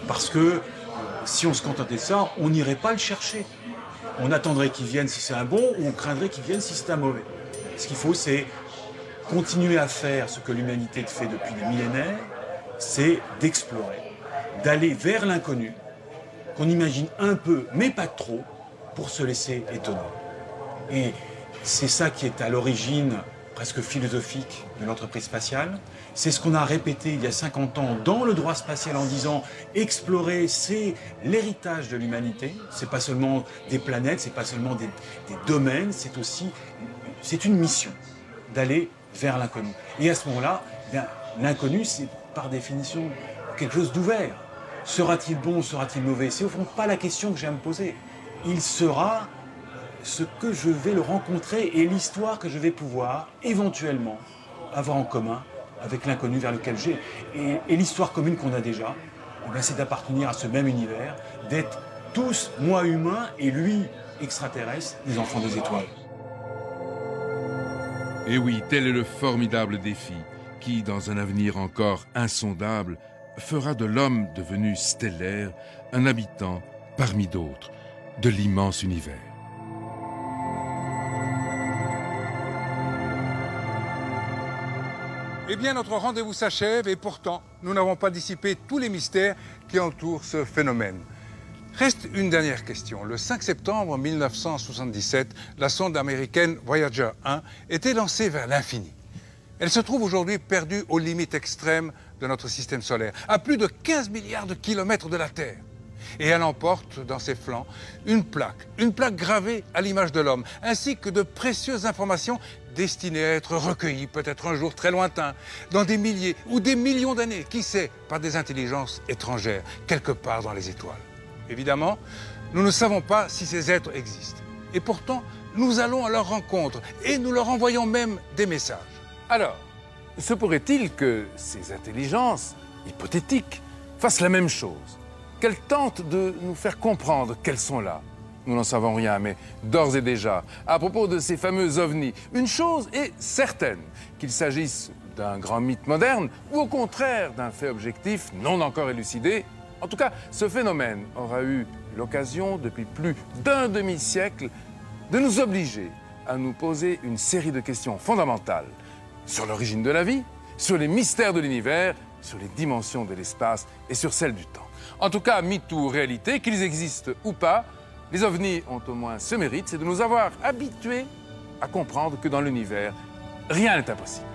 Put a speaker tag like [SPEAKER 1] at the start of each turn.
[SPEAKER 1] Parce que si on se contentait de ça, on n'irait pas le chercher. On attendrait qu'il vienne si c'est un bon, ou on craindrait qu'il vienne si c'est un mauvais. Ce qu'il faut, c'est continuer à faire ce que l'humanité fait depuis des millénaires, c'est d'explorer, d'aller vers l'inconnu, qu'on imagine un peu, mais pas trop, pour se laisser étonner. Et c'est ça qui est à l'origine presque philosophique de l'entreprise spatiale. C'est ce qu'on a répété il y a 50 ans dans le droit spatial en disant explorer, c'est l'héritage de l'humanité. C'est pas seulement des planètes, c'est pas seulement des domaines, c'est une mission d'aller vers l'inconnu. Et à ce moment-là, l'inconnu, c'est par définition quelque chose d'ouvert. Sera-t-il bon, sera-t-il mauvais? C'est au fond pas la question que j'ai à me poser. Il sera ce que je vais le rencontrer et l'histoire que je vais pouvoir éventuellement avoir en commun avec l'inconnu vers lequel j'ai. Et l'histoire commune qu'on a déjà, c'est d'appartenir à ce même univers, d'être tous, moi humain et lui extraterrestre, les enfants des étoiles.
[SPEAKER 2] Et oui, tel est le formidable défi qui, dans un avenir encore insondable, fera de l'homme devenu stellaire un habitant parmi d'autres de l'immense univers.
[SPEAKER 3] Eh bien, notre rendez-vous s'achève et pourtant, nous n'avons pas dissipé tous les mystères qui entourent ce phénomène. Reste une dernière question. Le 5 septembre 1977, la sonde américaine Voyager 1 était lancée vers l'infini. Elle se trouve aujourd'hui perdue aux limites extrêmes de notre système solaire, à plus de 15 milliards de kilomètres de la Terre. Et elle emporte dans ses flancs une plaque gravée à l'image de l'homme, ainsi que de précieuses informations destinées à être recueillies, peut-être un jour très lointain, dans des milliers ou des millions d'années, qui sait, par des intelligences étrangères, quelque part dans les étoiles. Évidemment, nous ne savons pas si ces êtres existent. Et pourtant, nous allons à leur rencontre et nous leur envoyons même des messages.
[SPEAKER 4] Alors, se pourrait-il que ces intelligences hypothétiques fassent la même chose? Qu'elles tentent de nous faire comprendre qu'elles sont là? Nous n'en savons rien, mais d'ores et déjà, à propos de ces fameux ovnis, une chose est certaine, qu'il s'agisse d'un grand mythe moderne ou au contraire d'un fait objectif non encore élucidé. En tout cas, ce phénomène aura eu l'occasion, depuis plus d'un demi-siècle, de nous obliger à nous poser une série de questions fondamentales sur l'origine de la vie, sur les mystères de l'univers, sur les dimensions de l'espace et sur celles du temps. En tout cas, mythe ou réalité, qu'ils existent ou pas, les ovnis ont au moins ce mérite, c'est de nous avoir habitués à comprendre que dans l'univers, rien n'est impossible.